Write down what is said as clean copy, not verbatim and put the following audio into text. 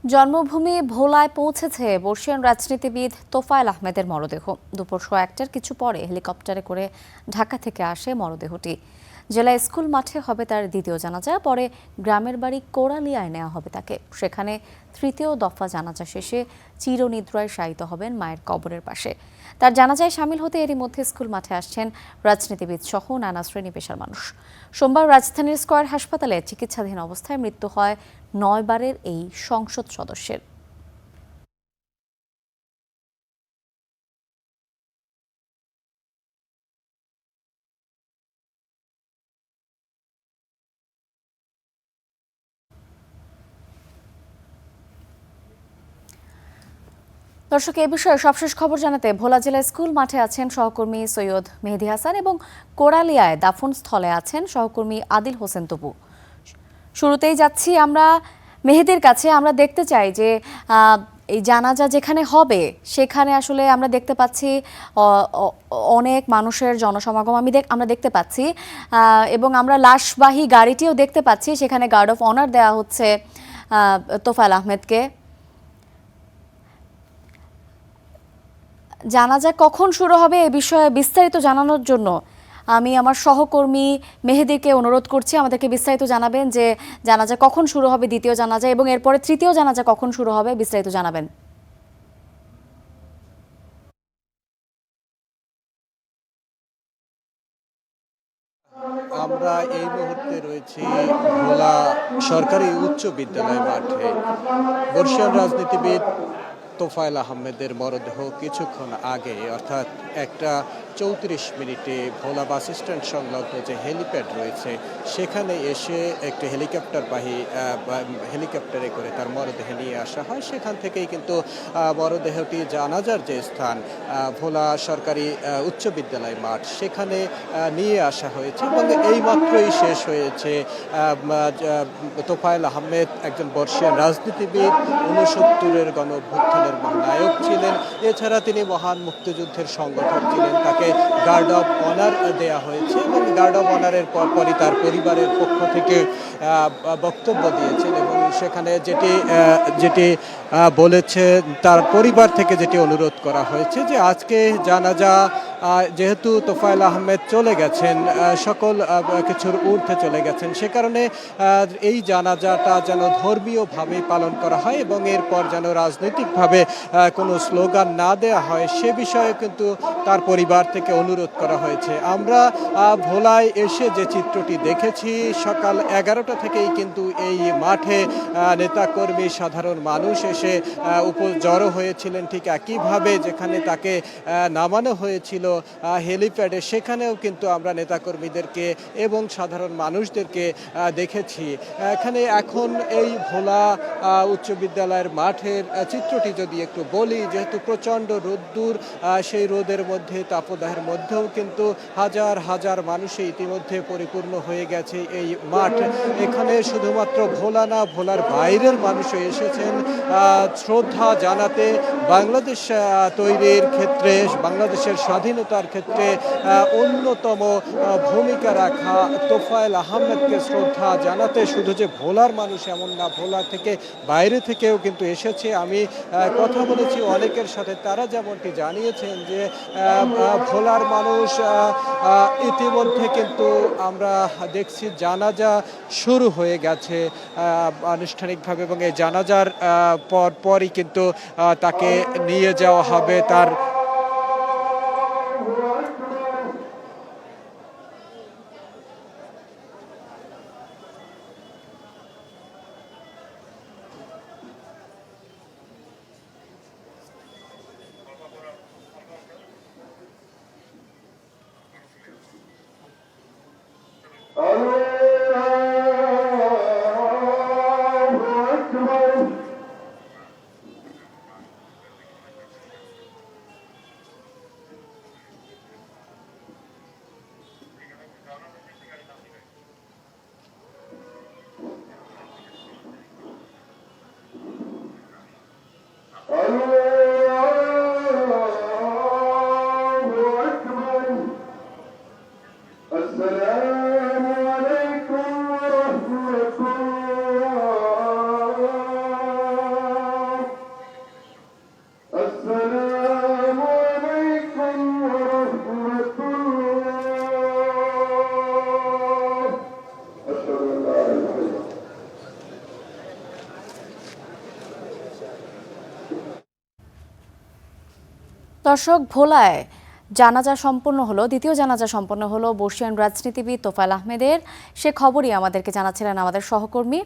জন্মভূমি ভোলায় পৌঁছেছে বর্ষিয়ান রাজনীতিবিদ তোফায়েল আহমেদের মরদেহ। দুপুর 1টার কিছু পরে হেলিকপ্টারে করে ঢাকা থেকে আসে মরদেহটি। জেলা স্কুল মাঠে হবে তার দ্বিতীয় জানাজা, পরে গ্রামের বাড়ি কোড়ালিয়ায় নেওয়া হবে তাকে। সেখানে তৃতীয় দফা জানাজা শেষে চিরনিদ্রায় শায়িত হবেন মায়ের কবরের পাশে। তার জানাজায় সামিল হতে এরই মধ্যে স্কুল মাঠে আসছেন রাজনীতিবিদ সহ নানা শ্রেণী পেশার মানুষ। সোমবার রাজধানীর স্কয়ার হাসপাতালে চিকিৎসাধীন অবস্থায় মৃত্যু হয় 9 বারের এই সংসদ সদস্যের। দর্শক, এ বিষয়ে সবশেষ খবর জানাতে ভোলা জেলা স্কুল মাঠে আছেন সহকর্মী সৈয়দ মেহেদী হাসান এবং কোড়ালিয়ায় দাফন স্থলে আছেন সহকর্মী আদিল হোসেন তপু। শুরুতেই যাচ্ছি আমরা মেহেদীর কাছে। আমরা দেখতে চাই যে এই জানাজা যেখানে হবে সেখানে আসলে আমরা দেখতে পাচ্ছি অনেক মানুষের জনসমাগম আমরা দেখতে পাচ্ছি, এবং আমরা লাশবাহী গাড়িটিও দেখতে পাচ্ছি। সেখানে গার্ড অফ অনার দেওয়া হচ্ছে তোফায়েল আহমেদকে। জানাজা কখন শুরু হবে এ বিষয়ে বিস্তারিত জানানোর জন্য আমি আমার সহকর্মী মেহেদীকে অনুরোধ করছি আমাদেরকে বিস্তারিত জানাবেন যে জানাজা কখন শুরু হবে, দ্বিতীয় জানাজা, এবং এরপরে তৃতীয় জানাজা কখন শুরু হবে, বিস্তারিত জানাবেন। আমরা এই মুহূর্তে রয়েছি ভোলা সরকারি উচ্চ বিদ্যালয় মাঠে। বর্ষিয়ান রাজনীতিবিদ তোফায়েল আহমেদের মরদেহ কিছুক্ষণ আগে, অর্থাৎ 1:34 ভোলা বাস স্ট্যান্ড সংলগ্ন যে হেলিপ্যাড রয়েছে সেখানে এসে একটি হেলিকপ্টারে করে তার মরদেহ নিয়ে আসা হয়। সেখান থেকেই কিন্তু মরদেহটি জানাজার যে স্থান ভোলা সরকারি উচ্চ বিদ্যালয় মাঠ সেখানে নিয়ে আসা হয়েছে এবং এইমাত্রই শেষ হয়েছে। তোফায়েল আহমেদ একজন বর্ষিয়ান রাজনীতিবিদ, 69-এর গণ অভ্যুত্থানের নায়ক ছিলেন। এছাড়া তিনি মহান মুক্তিযুদ্ধের সংগঠক ছিলেন। তাকে গার্ড অফ অনার দেয়া হয়েছে এবং গার্ড অফ অনারের পরপরই তার পরিবারের পক্ষ থেকে বক্তব্য দিয়েছেন এবং সেখানে যেটি বলেছে তার পরিবার থেকে যেটি অনুরোধ করা হয়েছে যে আজকে জানাজা যেহেতু তোফায়েল আহমেদ চলে গেছেন, সকল কিছুর ঊর্ধ্বে চলে গেছেন, সে কারণে এই জানাজাটা যেন ধর্মীয়ভাবে পালন করা হয় এবং এরপর যেন রাজনৈতিকভাবে কোনো স্লোগান না দেয়া হয় সে বিষয়ে কিন্তু তার পরিবার থেকে অনুরোধ করা হয়েছে। আমরা ভোলায় এসে যে চিত্রটি দেখেছি, সকাল 11টা থেকেই কিন্তু এই মাঠে নেতাকর্মী সাধারণ মানুষ এসে জড়ো হয়েছিলেন। ঠিক একইভাবে যেখানে তাকে নামানো হয়েছিল হেলিপ্যাডে, সেখানেও কিন্তু আমরা নেতাকর্মীদেরকে এবং সাধারণ মানুষদেরকে দেখেছি। এখন এই ভোলা উচ্চ বিদ্যালয়ের মাঠের চিত্রটি যদি একটু বলি, যেহেতু প্রচণ্ড রোদ্দুর, সেই রোদের মধ্যে তাপদাহের মধ্যেও কিন্তু হাজার হাজার মানুষে ইতিমধ্যে পরিপূর্ণ হয়ে গেছে এই মাঠ। এখানে শুধুমাত্র ভোলা না, ভোলার বাইরের মানুষও এসেছেন শ্রদ্ধা জানাতে। বাংলাদেশ তৈরির ক্ষেত্রে, বাংলাদেশের স্বাধীনতার ক্ষেত্রে অন্যতম ভূমিকা রাখা তোফায়েল আহমেদকে শ্রদ্ধা জানাতে শুধু যে ভোলার মানুষ এমন না, ভোলা থেকে বাইরে থেকেও কিন্তু এসেছে। আমি কথা বলেছি অনেকের সাথে, তারা যেমনটি জানিয়েছেন যে ভোলার মানুষ ইতিমধ্যে কিন্তু আমরা দেখছি জানাজা শুরু হয়ে গেছে আনুষ্ঠানিকভাবে এবং এই জানাজার পরই কিন্তু তাকে নিয়ে যাওয়া হবে তার দর্শক, ভোলায় জানাজা সম্পন্ন হলো, দ্বিতীয় জানাজা সম্পন্ন হলো বর্ষিয়ান রাজনীতিবিদ তোফায়েল আহমেদের। সে খবরই আমাদেরকে জানাচ্ছিলেন আমাদের সহকর্মী।